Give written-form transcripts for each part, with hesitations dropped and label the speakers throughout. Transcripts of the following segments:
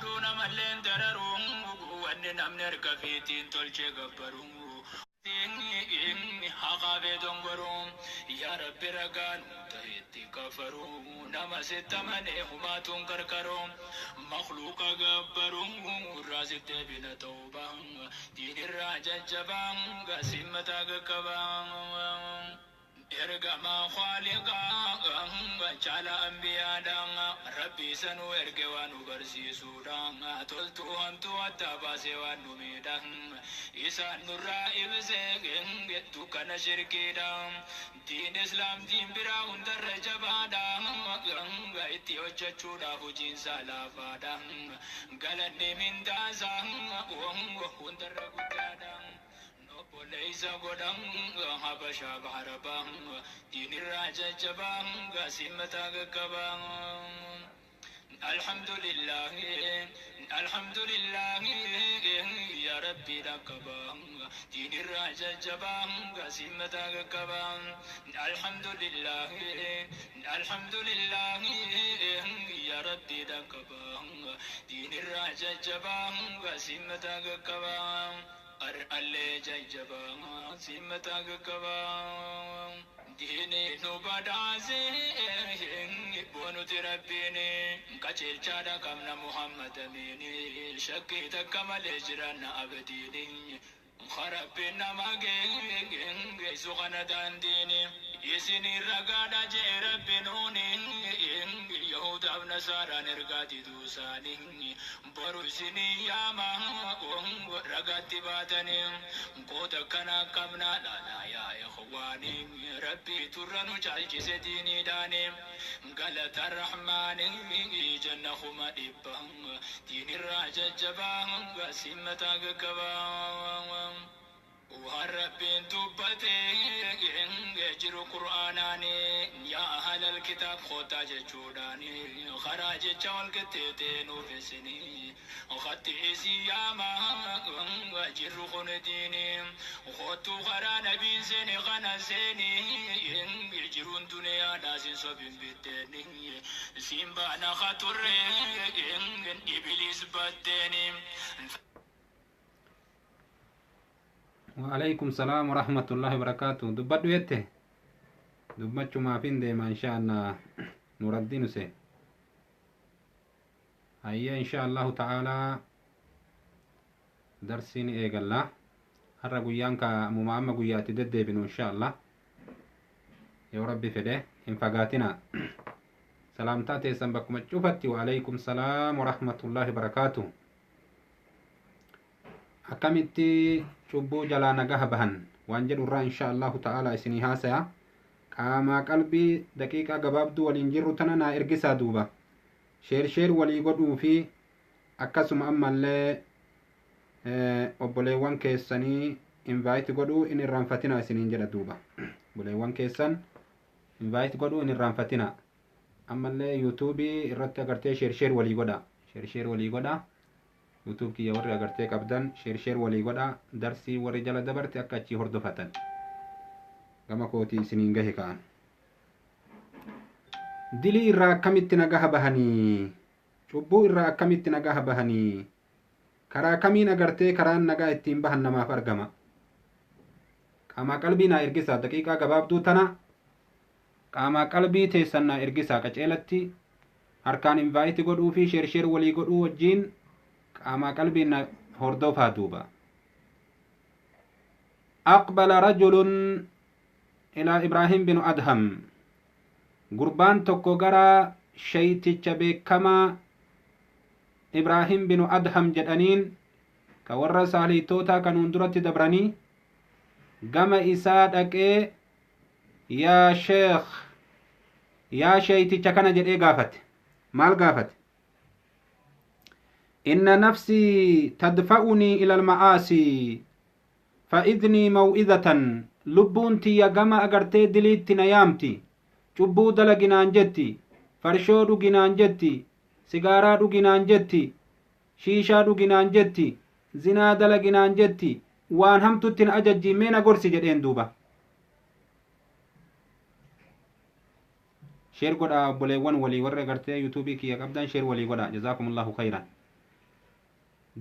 Speaker 1: goduna malleen dararuun wanni namni erga fiitiin tolchee gabbaruun haqaabee dongoruun yaa rabbi ragaan ta'itti kafaruun nama sittamane humaatuun karkaruun makluuqa gabbaruun raasittee bina ta'ubaan diinirraa jajjabaan gaasimmata gaggabaan ergama khaliqaa chala anbiyaadhaan rabbi sanuu erge waan nu barsiisuudhaan toltuu hamtuu adda baasee waan nu miidhaan isaan nurraa ibsee dukkana shirkiidhaan diin islaam diin biraa hundarra jabaadhaan itti hojjechuudhaaf hojiinsaa laafaadhaan galanni mindaasaa hundarra guddaadhaan وليس قدام حبشا بحربا دين الراجة جبا قاسمة قبا الحمد لله الحمد لله يا ربي لكبا دين الراجة جبا قاسمة قبا الحمد لله الحمد لله يا ربي لكبا دين الراجة جبا قاسمة قبا اللي جايبا سمتا قبا ديني نوبادازي بونو تربيني كاتشيل شادا كمنا محمد اميني الشكي تكمل اجرانا ابديني خربنا ما جي سخنا دانديني يسني رقادا جي ربنوني يهود ابن سارا نرقاتي دوساني برسني ياما رقاتي باتني قوتا كنا كمنا لا يا اخواني ربي ترنو جالجي سديني داني قالت الرحمن جنة خما إبا دين الراجة جبا قسمتا قبا وهربين توبتي يجروا قرآناني يا أهل الكتاب خوتا ججوداني خراج جوال كتيتين وفسني وخطي سياما وجروا خنديني وخطو غران بين سيني غنا سيني يجرون دنيا ناسين صبين بيتيني سيمبانا خطر إبليس باتيني
Speaker 2: وعليكم السلام ورحمة الله وبركاته دبادو يته دبادو ما فين دي ما إن شاء الله نردين سي هيا إن شاء الله تعالى درسين إيقال الله هرى قيانكا مماما قياتي ددي بنو إن شاء الله يا ربي فده انفقاتنا سلامتاتي سنبكم الشوفتي وعليكم السلام ورحمة الله وبركاته akkamitti cubbuu jalaa nagaha bahan waan jedhu irraa insha allahu ta'ala isinii haasaya qaamaa qalbii daqiiqaa gabaabduu waliin jirru tana naa ergisaa duuba sheer walii godhuu fi akkasuma ammallee obboleewwan keessanii invite godhuu in irraanfatina isiniin jedha duuba obboleewwan keessan invite godhuu in irraanfatina ammallee yuutuubii irratti agartee sheer walii godha sheer walii godha YouTube kiyya warri agartee qabdan sheer walii godha darsii warri jala dabarte akka achii hordofatan gama kootii isiniin gahe ka'an dilii irraa akkamitti nagaha bahanii cubbuu irraa akkamitti nagaha bahanii karaa kamiin agartee karaan nagaa ittiin bahan namaaf argama qaamaa qalbii naa ergisaa daqiiqaa gabaabduu tana qaamaa qalbii teessan naa ergisaa qaceelatti harkaan invite godhuu fi sheer walii godhuu wajjiin qaamaa qalbiin hordofaa duuba aqbala rajulun ilaa ibraahim binu adham gurbaan tokko gara shayticha beekamaa ibraahim binu adham jedhaniin ka warra saalihtootaa kanuun duratti dabranii gama isaa dhaqee yaa sheekh yaa shayticha kana jedhee gaafate maal gaafate إن نفسي تدفعني إلى المعاصي فإذني موئذة لبونتي يا جما أجرتي دليت نيامتي شبو دلقنان جتي فرشو دقنان جتي سيجارة دقنان جتي شيشة دقنان جتي زنا دلقنان جتي وان هم تتن أججي مين أقرسي جدين دوبا شير قد أبولي ون ولي ورّي أجرتي يوتيوبي كي أبدان شير ولي قد جزاكم الله خيرا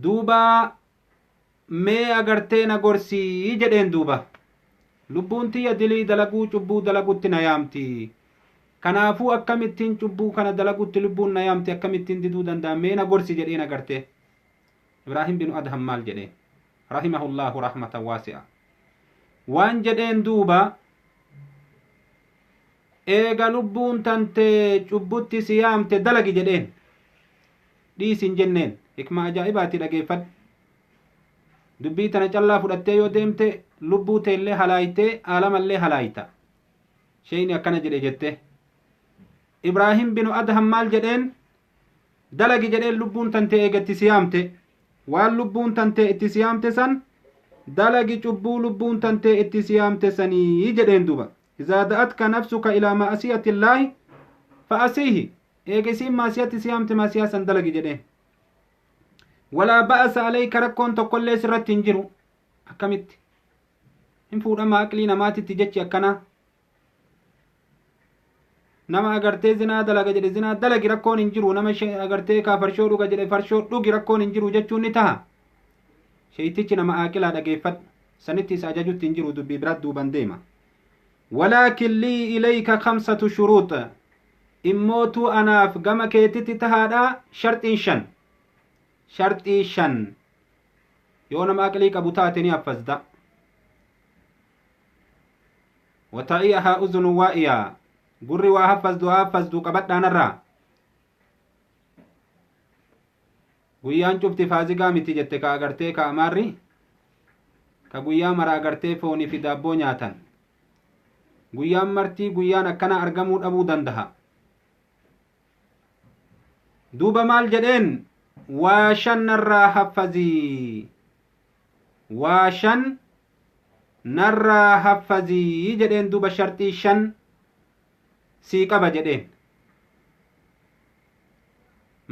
Speaker 2: duuba mee agartee na gorsii jedheen duuba lubbuun tiyya dilii dalaguu cubbuu dalagutti na yaamti kanaafuu akkamittiin cubbuu kana dalagutti lubbuun na yaamti akkamittiin diduu danda'a mee na gorsi jedheen agartee ibraahim binu adham maal jedheen rahimahullahu rahmatan waasi'a waan jedheen duuba eega lubbuun tantee cubbutti si yaamte dalagi jedheen dhiisin jenneen hikma ajaa'ibaati dhageeffadhu dubbii tana callaa fudhattee yoo deemte lubbuu teellee halaayitee aalamallee halaayita sheyni akkana jedhe jette ibraahim binu adham maal jedheen dalagi jedheen lubbuun tantee eegatti si yaamte waan lubbuun tantee itti si yaamte san dalagi cubbuu lubbuun tantee itti si yaamte sanii jedheen duba izaa da'atka nafsuka ilaa ma'asiyati illaahi fa'asiihi eega isiin maasiyatti si yaamte maasiyaa san dalagi jedheen walaa ba'asa alayka rakkoon tokkollee sirratti hin jiru akkamitti hin fuudhama aqlii namaatitti jechi akkana nama agartee zinaa dalaga jedhe zinaa dalagi rakkoon hin jiru nama agartee kaa farshoo dhuga jedhe farshoo dhugi rakkoon hin jiru jechuun ni taha sheeytichi nama aaqilaa dhageeffadhu sanitti isa ajajutti hin jiru dubbii biraat duuban deema walaakin lii ilayka kamsatu shuruuxa immootuu anaaf gama keetitti tahaadha sharxii shan yoo nama aqlii qabu taate ni affazda wata'iyahaa uzunu waa'iyaa gurri waa haffazdu qabadhaanarraa guyyaan cufti faazigaa miti jette ka agartee ka amaarri ka guyyaa mara agartee foonii fi daabboo nyaatan guyyaan martii guyyaan akkana argamuu dhabuu dandaha duuba maal jedheen waa shan narraa haffazii waa shan narraa haffazii jedheen duuba sharxii shan sii qaba jedheen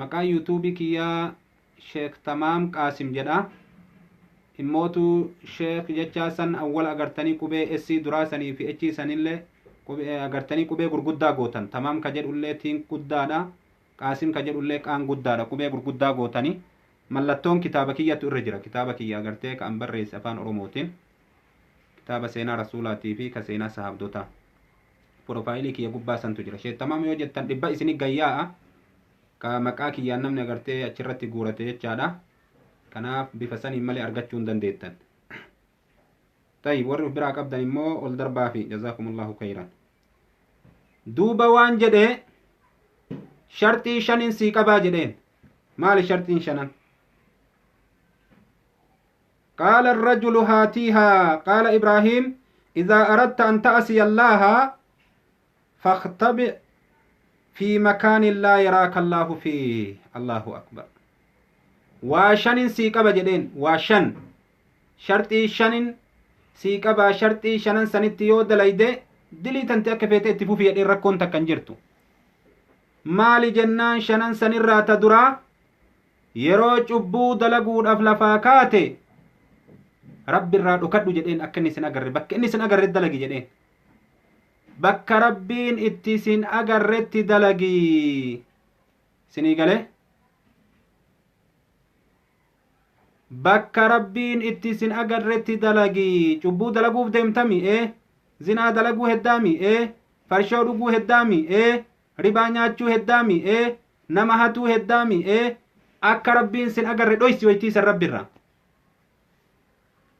Speaker 2: maqaa yuutuubii kiyyaa sheek tamaam qaasim jedha immootu sheek jechaa san awwal agartanii qubee essii duraa sanii fi echii sanillee agartanii qubee gurguddaa gootan tamaam ka jedhullee tiin guddaadha qaasim ka jedhullee qaan guddaadha qubee gurguddaa gootanii mallattoon kitaaba kiyyatu irra jira kitaaba kiyya agartee ka an barreesse afaan oromootiin kitaaba seenaa rasuulaatii fi ka seenaa sahaabdotaa profaayilii kiyya gubbaa santu jira sheek tamaam yoo jettan dhibba isini gayyaa'a ka maqaa kiyyaan namni agartee achirratti guurate jechaadha kanaaf bifa saniin malee argachuu hin dandeettan tayyib warri biraa qabdan immoo ol darbaa fi jazaakumullahu khayran duuba waan jedhe sharxii shanin sii qabaa jedheen maali sharxiin shanan qaala الرجل هاتيها قال إبراهيم إذا أردت أن تأسي الله فاختبئ في مكان لا يراك الله فيه الله أكبر واشن سيقبا جدين واشن شرطي شنن سيقبا شرطي شنن سنتيو دليده دلي تنتي أكفيت اتفو في يدين ركون تكنجرتو مالي جنان شنن سنرى تدرا يرو چبو دلقود أفلفاكاتي رب الراد وكدو جدين أكني سنقرر بك إني سنقرر دلقي جدين bakka rabbiin itti sin agarretti dalagii sinii gale bakka rabbiin itti sin agarretti dalagii cubbuu dalaguuf deemtami zinaa dalaguu heddaami farshoo dhuguu heddaami ribaa nyaachuu heddaami nama hatuu heddaami akka rabbiin sin agarre dhoysi waytiisan rabbirra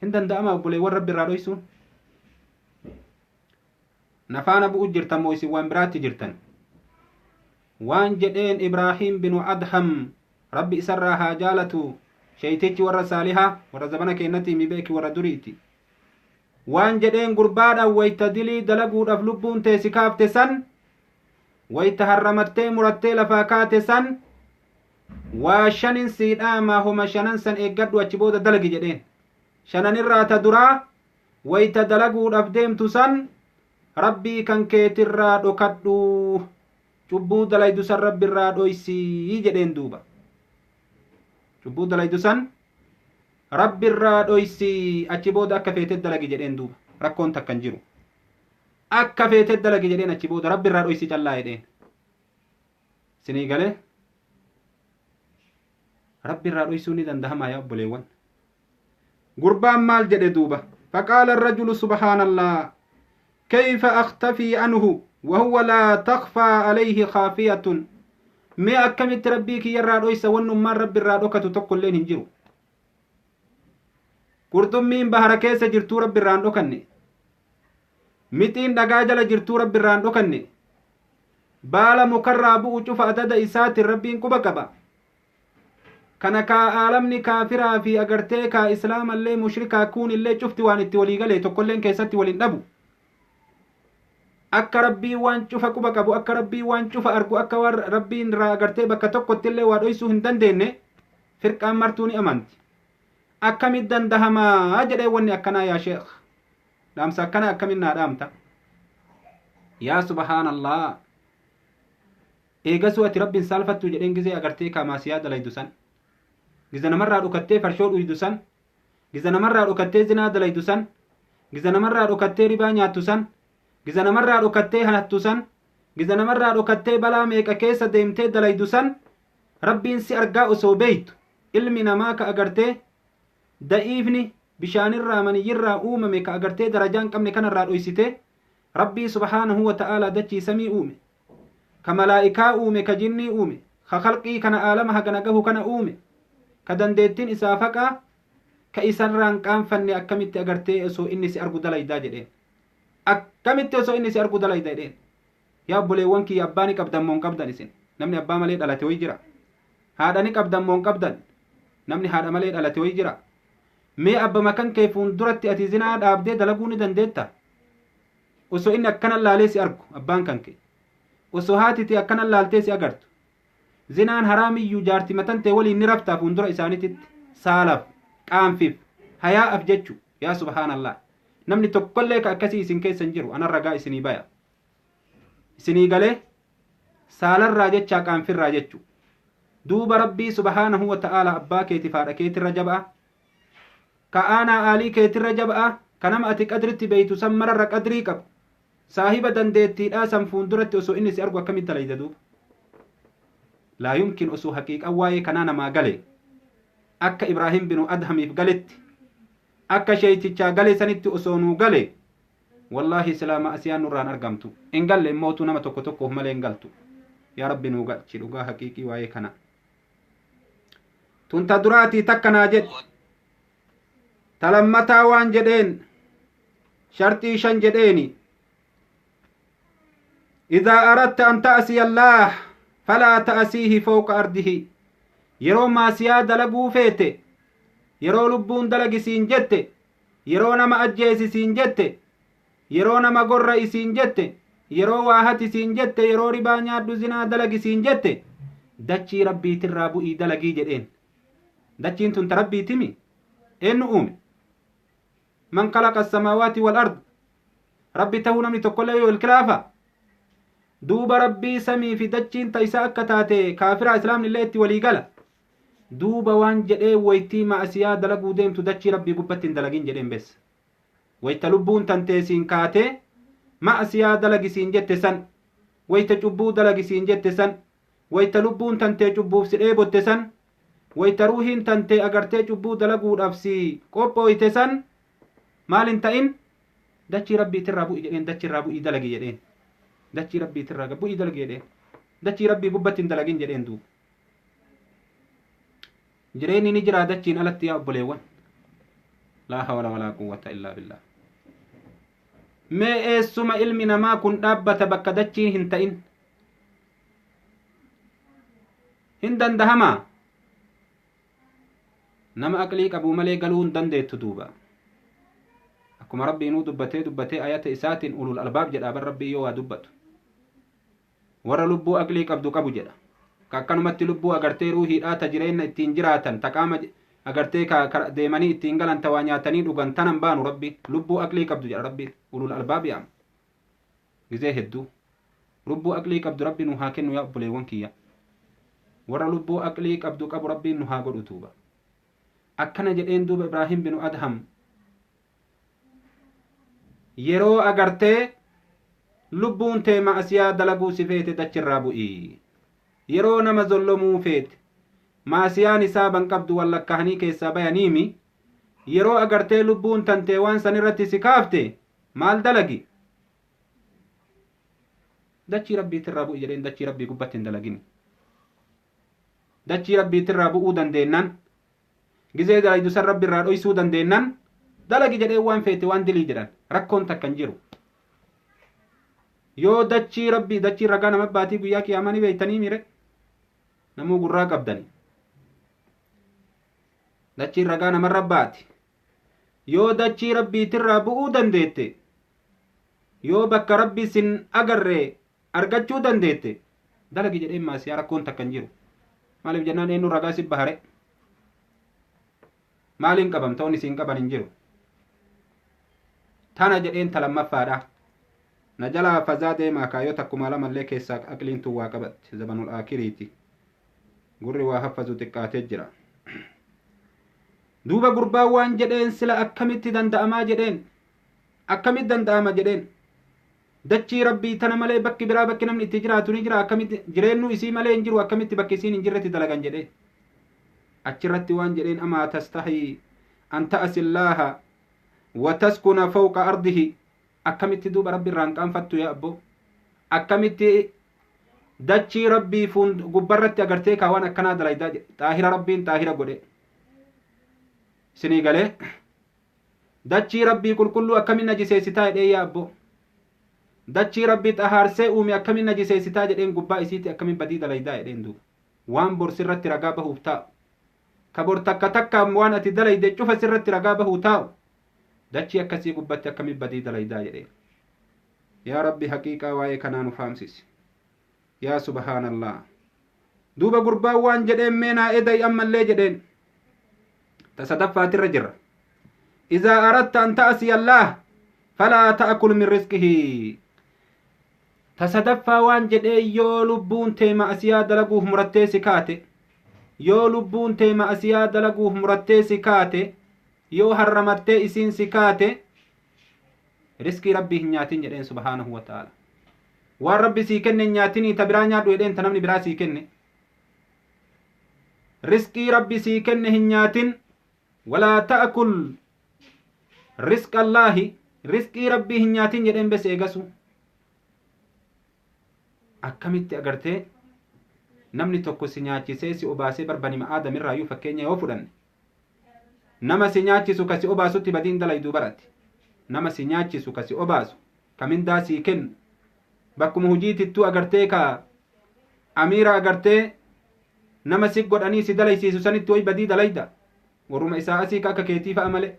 Speaker 2: hin danda'ama obboleewwan rabbirraa dhoysuun nafaana bu'u jirtan moo isin waan biraatti jirtan waan jedheen ibraahim binu adham rabbi isarraa haa jaalatu sheeytichi warra saalihaa warra zabana keennati mi beeki warra duriiti waan jedheen gurbaadhaan wayta dilii dalaguudhaaf lubbuun teesi kaafte san wayta harramattee murattee lafaa kaate san waa shanin siidhaamaa homa shanan san eeggadhu achi booda dalagi jedheen shananirraa ta duraa wayta dalaguudhaaf deemtu san rabbii kan keetirraa dhokadhu cubbuu dalaydu san rabbirraa dhoysii jedheen duuba cubbuu dalaydu san rabbirraa dhoysii achi booda akka feetet dalagi jedheen duuba rakkoon takkan jiru akka feetet dalagi jedheen achi booda rabbirraa dhoysii callaa jedheen sinii gale rabbi irraa dhoysuu ni dandahama yaa obboleewwan gurbaan maal jedhe duuba faqaala arrajulu subhaanallah كيف أختفي عنه وهو لا تخفى عليه خافية ما أكمت ربيك يرى رويس ونما رب الرادوكة تقول لين هنجرو قرطم مين بحر كيس جرتو رب الرادوكني متين دقاجل جرتو رب الرادوكني بالا مكرابو وشوف أدد إسات الربين كبكبا كان عالمني كافرا في أغرتيكا إسلام اللي مشركا كون اللي شفت وان التولي غلي تقول لين كيستي ولين akka rabbii waan cufa quba qabu akka rabbii waan cufa argu akka war rabbiin irraa agartee bakka tokkotti illee waa dhoysuu hin dandeenye firqaan martuu ni amanti akkamit dandahamaa jedhee wanni akkanaa yaa sheekh dhaamsa akkana akkamin naa dhaamta yaa subhaanallah eegasuu ati rabbiin saalfattu jedheen gizee agartee kaamaasiyaa dalaydu san giza namarraa dhukattee farshoo dhuydu san giza namarraa dhukattee zinaa dalaydu san giza namarraa dhukattee ribaa nyaattu san giza namarraa dhukattee hanattu san giza namarraa dhukattee balaa meeqa keessa deemtee dalaydu san rabbiin si argaa osoo beeytu ilmi namaa ka agartee da'iifni bishaanirraa maniyyirraa uumame ka agartee darajaan qabne kanarraa dhoysite rabbii subhaanahu wa ta'aalaa dachii samii uume ka malaa'ikaa uume ka jinnii uume ka khalqii kana aalama hagana gahu kana uume ka dandeettiin isaa faqaa ka isarraan qaanfanne akkamitti agartee osoo inni si argu dalaydaa jedheen akkamitti osoo inni si argu dalayda jedheen yaa obboleewwan kiyya abbaa ni qabdan moo hin qabdan isin namni abbaa malee dhalate hoyi jira haadha ni qabdan moo hin qabdan namni haadha malee dhalate hoyi jira mee abbama kan kee fuulduratti ati zinaa dhaabdee dalaguu ni dandeetta osoo inni akkana laalee si argu abbaan kan kee osoo haatiti akkana laaltee si agartu zinaan haraamiyyuu jaarti matantee waliin ni raftaa fuuldura isaanititti saalaaf qaanfiif hayaa'af jechu yaa subhaanallah namni tokkollee ka akkasii isin keessa hin jiru ana ragaa isinii baya isinii galee saalarraa jechaa qaanfirraa jechu duuba rabbii subhaanahu wa ta'aalaa abbaa keetiif haadha keetirra jaba'a ka aanaa aalii keetirra jaba'a ka nama ati qadritti beeytu san mararra qadrii qabu saahiba dandeettiidhaa san fuulduratti osoo inni si argu akkamitti dalayda duuba laa yumkin osoo haqiiqan waa'ee kanaa namaa gale akka ibraahim binu adhamiif galetti akka sheeytichaa gale sanitti osoo nuu gale wallaahi islaama asiyaan nurraan argamtu in galle immootu nama tokko tokkoof malee hin galtu yaa rabbi nuu galchi dhugaa haqiiqii waa'ee kana tunta duraatii takkanaa jedhe talammataa waan jedheen sharxii 5 jedheeni idaa aradta an ta'siya allaah falaa ta'siihi fawqa ardihi yeroo maasiyaa dalaguu feete yeroo lubbuun dalagisiin jette yeroo nama ajjeesisiin jette yeroo nama gorra isiin jette yeroo waa hatisiin jette yeroo ribaa nyaadhu zinaa dalagisiin jette dachii rabbiitirraa bu'ii dalagii jedheen dachiin tun ta rabbiitimi eenyu uume man khalaqa as-samaawaati wal ard rabbi tahuu namni tokkollee yoo ilkilaafa duuba rabbii samii fi dachiin ta isa akka taate kaafiraa islaamni illee itti walii gala duuba waan jedhee waytii maasiyaa dalaguu deemtu dachii rabbii gubbatti hin dalagin jedheen bees wayta lubbuun tanteesiin kaatee maasiyaa dalagisiin jette san wayta cubbuu dalagisiin jette san wayta lubbuun tantee cubbuuf si dheebotte san wayta ruuhiin tantee agartee cubbuu dalaguudhaaf si qophooyte san maal hin ta'in dachii rabbiitirraa bu'i jedheen dachiirraa bu'ii dalagi jedheen dachii rabbiitirraa bu'ii dalagi jedheen dachii rabbii gubbatti hin dalagin jedheen duuba jireenyi ni jira dachiin alatti yaa obboleewwan laa hawla walaa quwwata illaa billah mee eessuma ilmi namaa kun dhaabbata bakka dachiin hin ta'in hin dandahamaa nama aqlii qabu malee galuu hin dandeettu duuba akkuma rabbiinuu dubbatee ayata isaatiin ulul albaab jedha bar rabbii yoo waa dubbatu warra lubbuu aqlii qabdu qabu jedha akkanumatti lubbuu agartee ruuhiidhaa ta jireenya ittiin jiraatan taqaama agartee deemanii ittiin galan ta waa nyaatanii dhugan tanan baanu rabbi lubbuu aqlii qabdu jedha rabbi ulul albaab yaam gizee hedduu lubbuu aqlii qabdu rabbi nu haa kennu yaa obboleewwan kiyya warra lubbuu aqlii qabdu qabu rabbiin nu haa godhu tuuba akkana jedheen duuba ibraahim binu adham yeroo agartee lubbuun tee ma'asiyaa dalaguu si feete dachirraa bu'ii yeroo nama zollomuu feete maasiyaan isaa banqabdu wallakkahanii keessaa bayaniimi yeroo agartee lubbuun tantee waan san irratti si kaafte maal dalagi dachii rabbiitirraa bu'i jedheen dachii rabbii gubbatti hin dalagin dachii rabbiitirraa bu'uu dandeennan gizee dalaydu san rabbiirraa dhoysuu dandeennan dalagi jedhee waan feete waan dilii jedhan rakkoon takka hin jiru yoo dachii rabbii dachii ragaa nama baatii guyyaa kiyaamanii beeytanii mire namuu gurraa qabdani dachii ragaa namarra baati yoo dachii rabbiitirraa bu'uu dandeette yoo bakka rabbii sin agarree argachuu dandeette dalagi jedheen maasiyaa rakkoon takka hin jiru maaliif jennaan eenyu ragaa si bahare maaliin qabamtoonni siin qaban hin jiru tana jedheen talammaffaadha na jalaa fazaa deemaa kaayoo takkuma lamallee keessaa aqliintu waa qabatte zabanul aakiriiti gurri waa haffazu xiqqaatee jira duuba gurbaan waan jedheen sila akkamitti danda'amaa jedheen akkamitti danda'ama jedheen dachii rabbii tana malee bakki biraa bakki namni itti jiraatu ni jira akkamitti jireennu isii malee hin jiru akkamitti bakki isiin hin jirretti dalagan jedhee achirratti waan jedheen amaa tastahii an ta'asillaaha wa taskuna fawqa ardihi akkamitti duuba rabbi irraan qaanfattu yaa abbo akkamitti dachii rabbii gubbarratti agartee kaawwan akkanaa dalaydaa xaahira rabbiin xaahira godhe isinii galee dachii rabbii qulqulluu akkamin najiseessitaa jedhee yaa abbo dachii rabbii xahaarsee uume akkamin najiseessitaa jedheen gubbaa isiitti akkamin badii dalaydaa jedheen duuba waan bor sirratti ragaa bahuuf taa'u ka bor takka takkaan waan ati dalayde cufa sirratti ragaa bahuu taa'u dachii akkasii gubbatti akkamin badii dalaydaa jedheen yaa rabbi haqiiqaa waa'ee kanaa nu faamsisi yaa subhaanallah duuba gurbaan waan jedheen meenaa eday ammallee jedheen tasadaffaatiirra jirra izaa aradta an ta'asiya allaah falaa ta'kul min rizqihi tasadaffaa waan jedhee yoo lubbuun tee ma'asiyaa dalaguuf murattee si kaate yoo lubbuun tee ma'asiyaa dalaguuf murattee si kaate yoo harramattee isiin si kaate riskii rabbii hin nyaatin jedheen subhaanahu wa ta'ala waan rabbi sii kenne nyaatinii ta biraa nyaadhu jedheen ta namni biraa sii kenne riskii rabbi sii kenne hin nyaatin walaa ta'kul rizqa allaahi riskii rabbii hin nyaatin jedheen bes eegasu akkamitti agartee namni tokko si nyaachisee si obaasee barbanima aadamirraayyuu fakkeenya yoo fudhanne nama si nyaachisu ka si obaasutti badiin dalayduu baratti nama si nyaachisu ka si obaasu ka mindaa sii kennu bakkuma hujiitittuu agartee ka amiira agartee nama si godhanii si dalaysiisu sanitti way badii dalayda warruma isaa asii ka akka keetii fa'a malee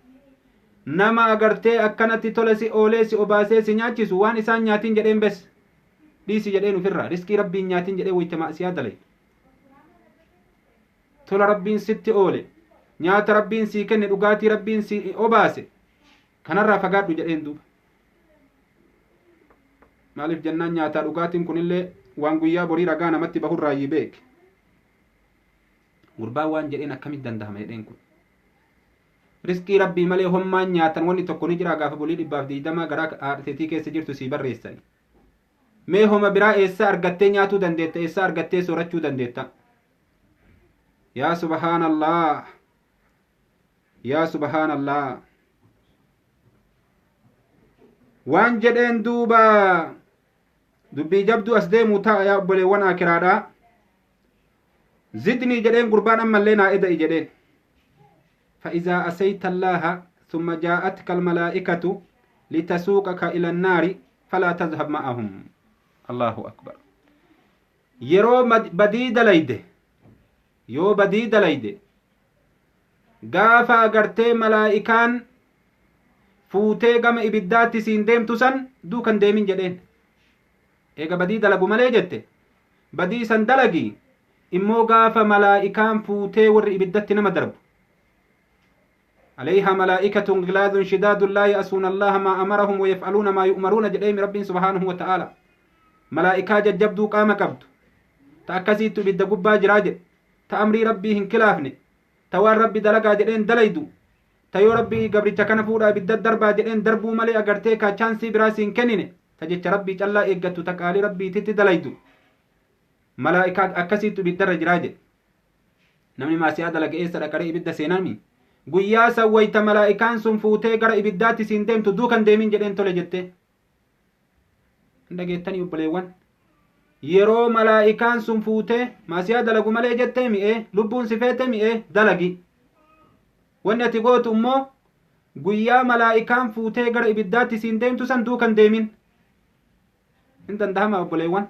Speaker 2: nama agartee akkanatti tole si oolee si obaasee si nyaachisu waan isaan nyaatin jedheen bes dhiisi jedheen ufirraa riskii rabbiin nyaatin jedhee wayta ma'asiyaa dalay tola rabbiin sitti oole nyaata rabbiin sii kenne dhugaatii rabbiin si obaase kanarraa fagaadhu jedheen duuba maaliif jennaan nyaataa dhugaatiin kunillee waan guyyaa borii ragaa namatti bahurraayyii beeke gurbaan waan jedheen akkamitti dandahama jedheen kun riskii rabbii malee hommaan nyaatan wanni tokko ni jira gaafa bulii 220 garaa haadhateetii keessa jirtu sii barreessani mee homa biraa eessa argattee nyaatuu dandeetta eessa argattee soorachuu dandeetta yaa subhaanallah yaa subhaanallah waan jedheen duuba dubbii jabduu as deemuu ta'a yaa obboleewwan akiraadha zidnii jedheen gurbaan ammallee naa eda'i jedheen فإذا أسيت الله ثم جاءتك الملائكة لتسوقك إلى النار فلا تذهب معهم الله أكبر يرو بديد ليده يو بديد ليده غافا أغرتي ملائكان فوتي غم إبدات سين ديم تسن دو كان ديمين جدين إيغا بديد لغو ملي جدت بدي سن دلغي إمو غافا ملائكان فوتي ور إبدات نما درب عليها ملائكة غلاظ شداد لا يأسون الله ما أمرهم ويفعلون ما يؤمرون جديم رب سبحانه وتعالى ملائكة ججبدو قام قبد تأكسيتو بد قبا جراجد تأمري ربي هنكلافني توار ربي دلقا جدين دليدو تيو ربي قبري تكنا فورا بد الدربا جدين دربو ملي أغرتيكا چانسي براسين كنيني تجيش ربي جلا إيقاتو تقالي ربي تتي دليدو ملائكة أكسيتو بدر جراجد namni maasiyaa dalage eessa dhaqaree ibidda seenami guyyaa san wayta malaa'ikaan sun fuutee gara ibiddaatti siin deemtu duukan deemin jedheen tole jette dhageettanii obboleewwan yeroo malaa'ikaan sun fuutee maasiyaa dalagu malee jettee mi'ee lubbuun si feete mi'ee dalagi wanni ati gootu immoo guyyaa malaa'ikaan fuutee gara ibiddaatti siin deemtu san duukan deemin hin dandahama obboleewwan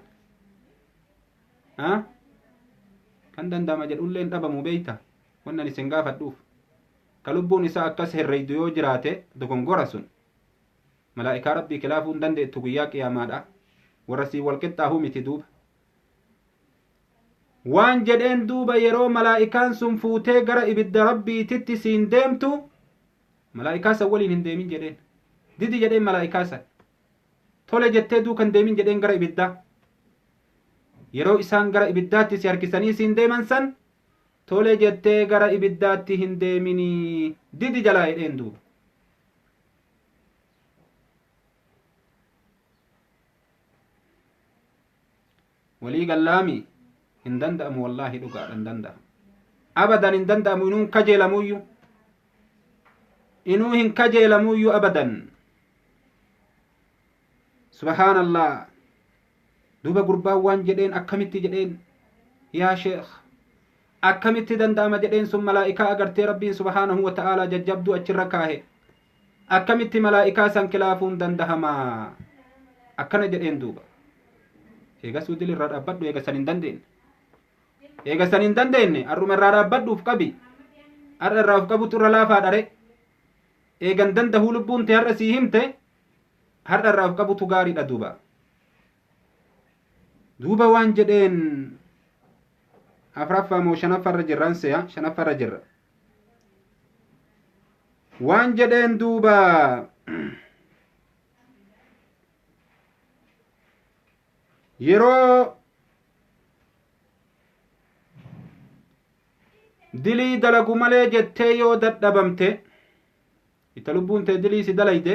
Speaker 2: kan dandama jedhulleen dhabamu beeyta wannan isin gaafadhuuf ka lubbuun isaa akkas herreydu yoo jiraate dogongora sun malaa'ikaa rabbii kilaafuu hin dandeettu guyyaa qiyaamaadha warra sii walqixxaahu miti duuba waan jedheen duuba yeroo malaa'ikaan sun fuutee gara ibidda rabbiititti siin deemtu malaa'ikaa san waliin hin deemin jedheen didi jedheen malaa'ikaa san tole jettee duukan deemin jedheen gara ibiddaa yeroo isaan gara ibiddaatti si harkisanii siin deeman san tole jettee gara ibiddaatti hin deeminii didi jalaa jedheen duuba walii gallaami hin danda'amu wallaahi dhugaadha hin danda'amu abadan hin danda'amu inuu hin kajeelamuyyuu abadan subhaanallah duuba gurbaan waan jedheen akkamitti jedheen yaa sheekh akkamitti danda'ama jedheen sun malaa'ikaa agartee rabbiin subhaanahu wa ta'aalaa jajjabduu achirra kaahe akkamitti malaa'ikaa san kilaafuun dandahama akkana jedheen duuba eegasuu dil irraa dhaabbadhu eega san hin dandeenye har'uma irraa dhaabbadhuuf qabi har'a irraa of qabutu irra laafaa dhare eegan dandahuu lubbuun te har'a sii himte har'a irraa of qabutu gaariidha duuba waan jedheen afraffaa moo shanaffarra jirran seya shanaffarra jirra waan jedheen duuba yeroo dilii dalagu malee jettee yoo dadhabamte ita lubbuun tee dilii si dalayde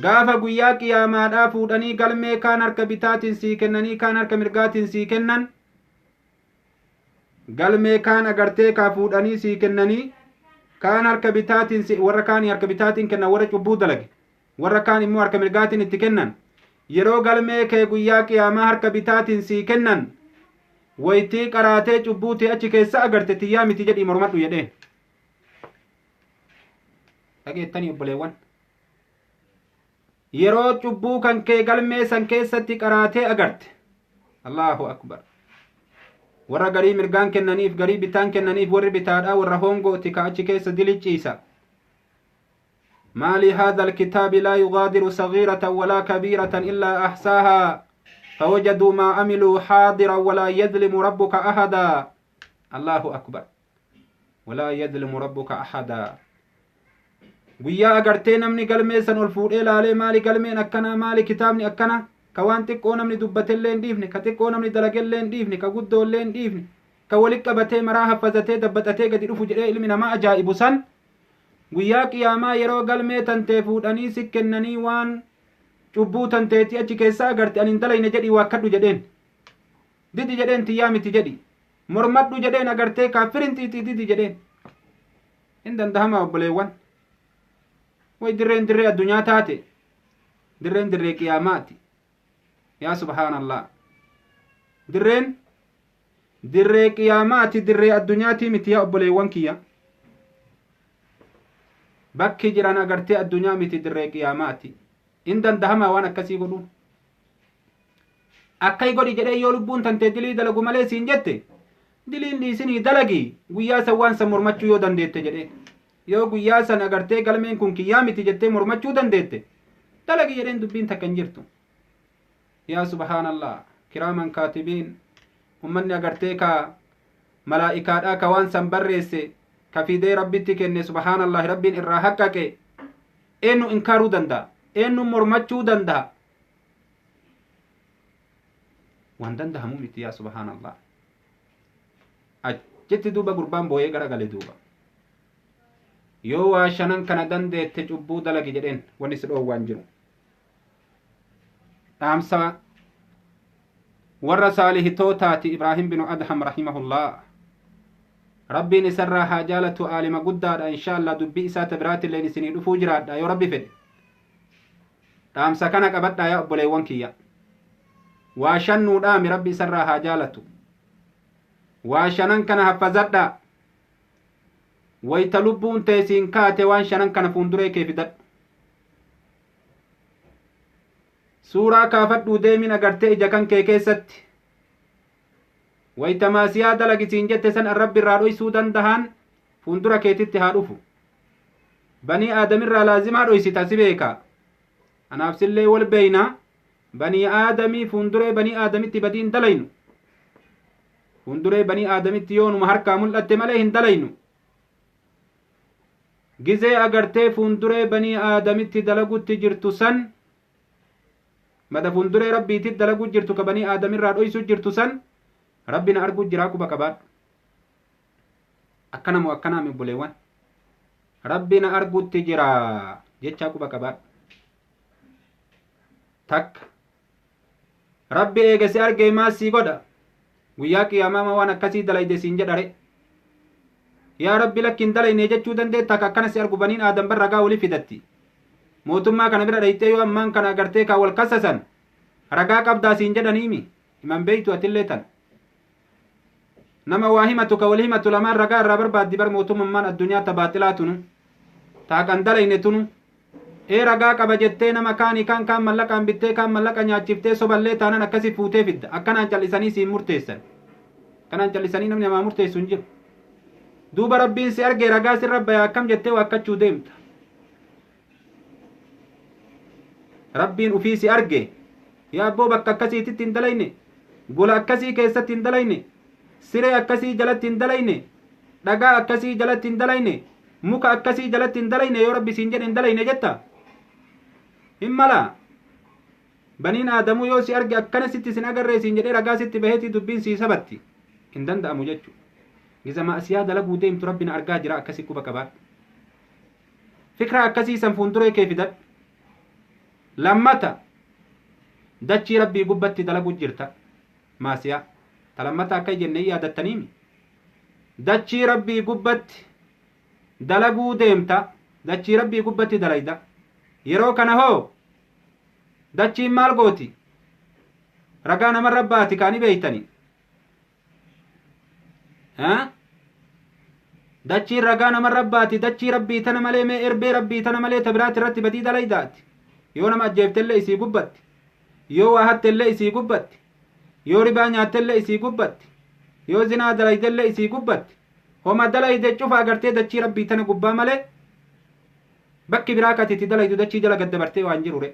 Speaker 2: gaafa guyyaa qiyaamaadhaa fuudhanii galmee kaan harka bitaatiin sii kennanii kaan harka mirgaatiin sii kennan galmee kaan agartee kaa fuudhanii sii kennanii kaan harka bitaatiin warra kaanii harka bitaatiin kennan warra cubbuu dalage warra kaan immoo harka mirgaatiin itti kennan yeroo galmee kee guyyaa qiyaamaa harka bitaatiin sii kennan waytii qaraatee cubbuuti achi keessa agarte tiyyaa miti jedhii mormadhu jedheen dhageettanii obboleewwan yeroo cubbuu kan kee galmee san keessatti qaraatee agarte allahu akbar warra garii mirgaan kennaniif garii bitaan kennaniif warri bitaadhaa warra hongooti ka achi keessa diliciisa ما لهذا الكتاب لا يغادر صغيرة ولا كبيرة إلا أحصاها فوجدوا ما عملوا حاضرا ولا يظلم ربك أحدا الله أكبر ولا يظلم ربك أحدا guyyaa agartee namni galmee san ol fuudhee laalee maali galmeen akkana maali kitaabni akkana ka waan xiqqoo namni dubbatellee hin dhiifne ka xiqqoo namni dalagellee hin dhiifne ka guddoollee hin dhiifne ka walit qabatee maraa haffazatee dabbaxatee gadi dhufu jedhee ilmi namaa ajaa'ibu san guyyaa qiyaamaa yeroo galmee tantee fuudhanii si kennanii waan cubbuu tanteeti achi keessaa agarte ani hin dalayne jedhii waakkadhu jedheen didi jedheen tiyyaa miti jedhi mormadhu jedheen agartee kaaffirin xiixii didi jedheen hin dandahama obboleewwan way dirree addunyaa taate dirree qiyaamaati yaa subhaanallah dirree qiyaamaati dirree addunyaati miti yaa obboleewwan kiyya bakki jiran agartee addunyaa miti dirree qiyaamaati in dandahama waan akkasii godhu akkay godhi jedhee yoo lubbuun tantee dilii dalagu malee siin jette diliin dhiisinii dalagi guyyaa san waan san mormachuu yoo dandeette jedhee yoo guyyaa san agartee galmeen kun kiyyaa miti jettee mormachuu dandeette dalagi jedheen dubbiin takka hin jirtu yaa subhaanallah kiraaman kaatibiin ummanni agartee ka malaa'ikaadhaa ka waan san barreesse ka fidee rabbitti kenne subhaanallah rabbiin irraa haqqaqe eenyu inkaaruu danda'a eenyu mormachuu danda'a waan dandahamu miti yaa subhaanallah achitti duuba gurbaan booyee garagale duuba yoo waa shanan kana dandeette cubbuu dalagi jedheen wanni si dhoowwaan jiru dhaamsa warra saalihitootaati ibraahim binu adham rahimahullah rabbiin isarraa haa jaalatu aalima guddaadha inshaallah dubbii isaa tabiraatilleen isinii dhufuu jiraadha yoo rabbi fedhe dhaamsa kana qabadhaa yaa obboleewwan kiyya waa shannuu dhaami rabbi isarraa haa jaalatu waa shanan kana haffazadhaa wayta lubbuun teesiin kaate waan shanan kana fuunduree kee fidadhu suuraa kaafadhuu deemin agartee ija kan kee keessatti wayta maasiyaa dalagisiin jette san rabbi irraa dhoysuu dandahan fuundura keetitti haa dhufu banii aadamirraa laazimaa dhoysita si beeka anaaf sillee wal beeyna banii aadamii fuunduree banii aadamitti badiin dalaynu fuunduree banii aadamitti yoonuma harkaa mul'atte malee hin dalaynu gizee agartee fuunduree banii aadamitti dalagutti jirtu san mada fuunduree rabbiitti dalagu jirtu ka banii aadamirraa dhoysu jirtu san rabbina argu jiraa quba qabaadhu akkana moo akkanaa obboleewwan rabbina argutti jira jechaa quba qabaadhu takka rabbi eegasi argee maasii godha guyyaa qiyaamaa waan akkasii dalayde siin jedhare yaa rabbi lakkin dalayne jechuu dandeetta akka akkana si argu baniin aadam bar ragaa wali fidatti mootummaa kana bira dhayxee yoo ammaan kana agartee kaa wal kassasan ragaa qabdaa siin jedhaniimi himan beeytu atillee tan nama waa himatu ka wal himatu lamaan ragaa irraa barbaaddi bar mootummaan addunyaa tabaaxilaa tunu taaqan dalayne tunu ragaa qaba jettee nama kaanii kaan mallaqaan bittee kaan mallaqa nyaachiftee soballee taanan akkasi fuutee fidda akkanaan callisanii siin murteessan akkanaan callisanii namni namaa murteessu hin jiru duuba rabbiin si argee ragaa sirra baya akkam jettee waakkachuu deemta rabbiin ufii si arge yaa abboo bakka akkasiititti hin dalayne gola akkasii keessatti hin dalayne siree akkasii jalatti hin dalayne dhagaa akkasii jalatti hin dalayne muka akkasii jalatti hin dalayne yoo rabbi siin jedhe hin dalayne jetta hin mala baniin aadamuu yoo si arge akkana sitti sin agarree siin jedhee ragaa sitti baheetii dubbiin sii sabatti hin danda'amu jechuu giza maasiyaa dalaguu deemtu rabbina argaa jira akkasii quba qabaadhu fikra akkasii san fuunduree kee fidadhu lammata dachii rabbii gubbatti dalagu jirta maasiyaa ta lammata akka jennee yaadattaniimi dachii rabbii gubbatti dalaguu deemta dachii rabbii gubbatti dalayda yeroo kana hoo dachiin maal gooti ragaa namarra baati kaani beeytani dachiin ragaa namarra baati dachii rabbii tana malee mee erbee rabbii tana malee ta biraati irratti badii dalaydaati yoo nama ajjeeftellee isii gubbatti yoo waa hattellee isii gubbatti yoo ribaa nyaattellee isii gubbatti yoo zinaa dalaydellee isii gubbatti homa dalayde cufa agartee dachii rabbii tana gubbaa malee bakki biraa katitti dalaydu dachii jala gaddabartee waan jirure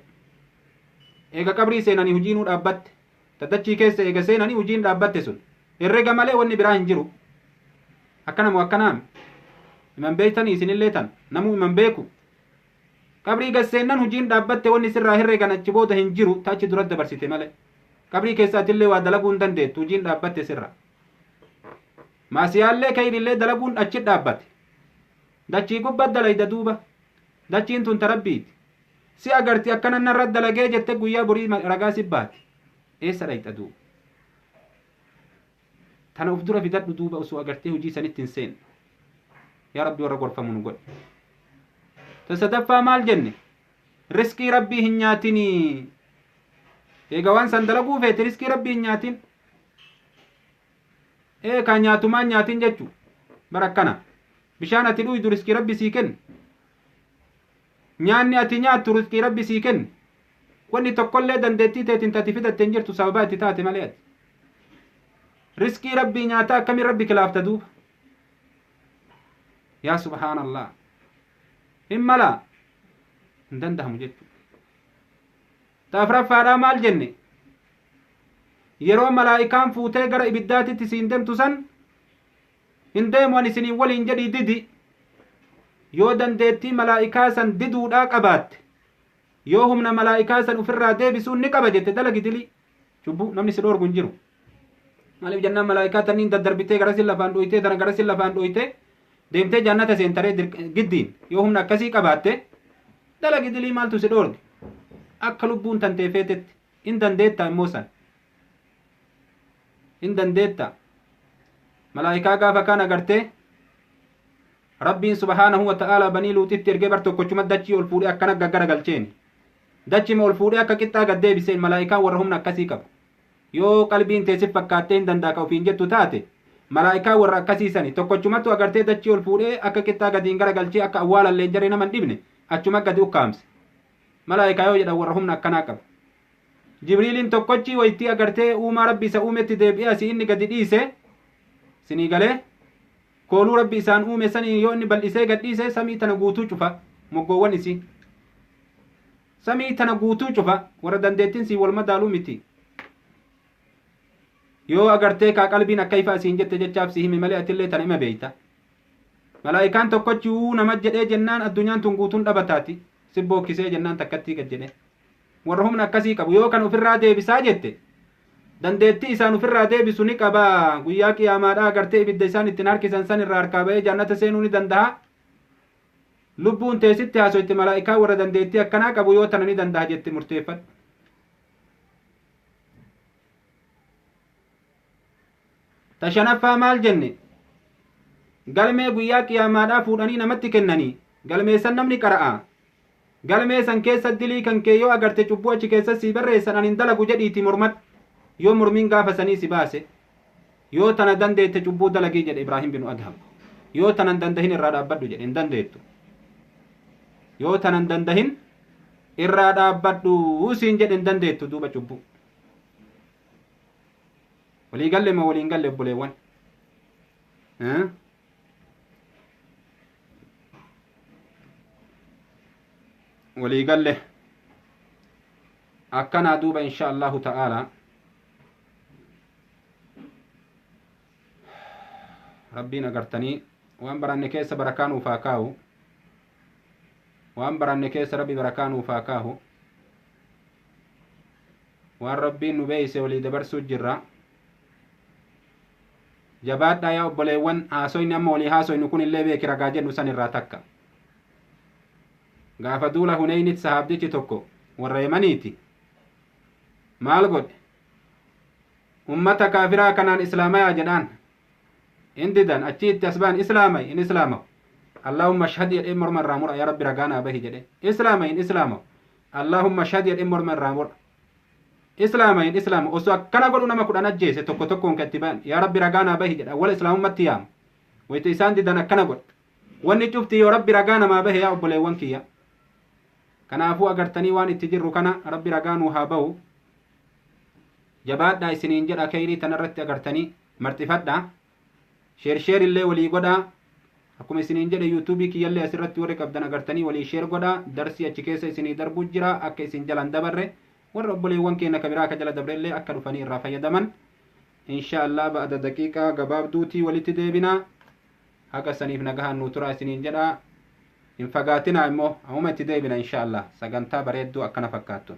Speaker 2: eega qabrii seenanii hujiinuu dhaabbatte ta dachii keessa eega seenanii hujiin dhaabbatte sun herrega malee wanni biraa hin jiru akkanamu akkanaami iman beeytanii isinillee tan namuu iman beeku qabrii gasseennan hujiin dhaabbatte wanni sirraa herregan achi booda hin jiru ta achi duratti dabarsite malee qabrii keessaatillee waa dalaguu hin dandeettu hujiin dhaabbatte sirra maasiyaallee kayrillee dalaguun achi dhaabbate dachii gubbat dalayda duuba dachiin tun ta rabbiiti si agarti akkana narra dalagee jette guyyaa borii ragaa si baati eessa dhayxa duuba tana uf dura fidadhu duuba osoo agartee hujii sanitti hin seen yaa rabbi warra gorfamu nu godhe ta sadaffaa maal jenne riskii rabbii hin nyaatinii eega waan san dalaguu feete riskii rabbii hin nyaatin kaa nyaatumaan nyaatin jechu bara akkana bishaan ati dhuydu riskii rabbi sii kenne nyaanni ati nyaattu riskii rabbi sii kenne wanni tokkollee dandeettii teetin tati fidatte hin jirtu sababaa itti taate malee ati riskii rabbii nyaataa akkamiin rabbi kilaafta duuba yaa subhaanallah hin mala hin dandahamu jechuu ta afraffaadhaa maal jenne yeroo malaa'ikaan fuutee gara ibiddaatitti siin deemtu san hin deemu ani isiniin waliin jedhii didi yoo dandeettii malaa'ikaa san diduudhaa qabaatte yoo humna malaa'ikaa san ufirraa deebisuun ni qaba jette dalagi dilii cubbuu namni si dhoorgu hin jiru maaliif jennaan malaa'ikaa tanniin daddarbitee garasin lafaan dhoytee tana garasin lafaan dhoytee deemtee jannata seentaree giddiin yoo humna akkasii qabaatte dalagi dilii maaltu si dhoorge akka lubbuun tantee feetetti in dandeetta immoo san in dandeetta malaa'ikaa gaafa kaan agartee rabbiin subhaanahu wa ta'aalaa banii luuxitti ergee bar tokkochuma dachii ol fuudhee akkana gaggara galcheen dachima ol fuudhee akka qixxaa gad deebiseen malaa'ikaan warra humna akkasii qabu yoo qalbiin teessif fakkaattee hin danda'a ka ofiin jettu taate malaa'ikaan warra akkasiisani tokkochumatti agartee dachii ol fuudhee akka qixxaa gadiin gara galchee akka awwaalallee jaree nama hin dhibne achuma gadi ukkaamse malaa'ikaa yoo jedhan warra humna akkanaa qaba jibriiliin tokkochi waytii agartee uumaa rabbi isa uumetti deebi'ee asii inni gadi dhiise sinii galee kooluu rabbi isaan uume sanii yoo inni bal'isee gad dhiise samii tana guutuu cufa moggoowwan isii samii tana guutuu cufa warra dandeettiin sii wal madaaluu miti yoo agartee kaa qalbiin akka ifa asiin jette jechaaf si himi malee atillee tana ima beeyta malaa'ikaan tokkochi nama jedhee jennaan addunyaan tun guutuun dhabataati si bookkisee jennaan takkattii gad jedhe warra humna akkasii qabu yoo kan ofirraa deebisaa jette dandeettii isaan ofirraa deebisu ni qaba guyyaa qiyaamaadhaa agartee ibidda isaan ittiin harkisan san irraa harkaa ba'ee jannata seenuu ni danda'a lubbuun teessitti haasoitti malaa'ikaa warra dandeettii akkanaa qabu yoo tana ni danda'a jette murteeffadhu tashanaffaa maal jenne galmee guyyaa qiyaamaadhaa fuudhanii namatti kennanii galmee san namni qara'a galmee san keessa dilii kan kee yoo agarte cubbuu achi keessa sii barreessan anin dalagu jedhiiti mormadhu yoo mormiin gaafa sanii si baase yoo tana dandeette cubbuu dalagii jedhe ibraahim binu adham yoo tanan dandahin irraa dhaabbadhu jedhe hin dandeettu yoo tanan dandahin irraa dhaabbadhu siin jedhe hin dandeettu duuba cubbuu walii galle ma waliin galle obboleewwan walii galle akkanaa duuba insha allahu ta'aalaa rabbiin agartanii waan baranne keessa barakaa nuuf haa kaa'u waan baranne keessa rabbi barakaa nuuf haa kaa'u waan rabbiin nu beeyse walii dabarsuu jirra jabaadhaa yaa obboleewwan haasoyni amma walii haasoynu kun illee beeki ragaa jennu san irraa takka gaafa duula huneynit sahaabdichi tokko warra yemaniiti maal godhe ummata kaafiraa kanaan islaamayaa jedhaan indidan achiitti asbaan islaamay in islaamaw allahumma ashhad jedhee morma irraa mura yaa rabbi ragaanaa bahi jedhe islaamay in islaamaw allahumma ashhad jedhee morma irraa mura islaamay in islaamaw osoo akkana godhu nama kudhan ajjeese tokko tokkoon katti ba'an yaa rabbi ragaanaa bahi jedha wala islaamummatti yaama wayta isaan didan akkana godha wanni cufti yoo rabbi ragaa namaa bahe yaa obboleewwan kiyya kanaafuu agartanii waan itti jirru kana rabbi ragaanuu haa bahu jabaadhaa isiniin jedha kayrii tanarratti agartanii marxifadhaa sheer illee walii godhaa akkuma isiniin jedhe yuutuubii kiyyallee asirratti warri qabdan agartanii walii sheer godhaa darsii achi keessa isinii darbuu jira akka isin jalan dabarre warra obboleewwan keenya ka biraa ka jala dabrellee akka dhufanii irraa fayyadaman insha Allah ba'da daqiiqaa gabaabduutii walitti deebinaa haga saniif nagahaan nuu turaa isiniin jedhaa hin fagaatinaa immoo amuma itti deebina insha Allah sagantaa bareedduu akkana fakkaattu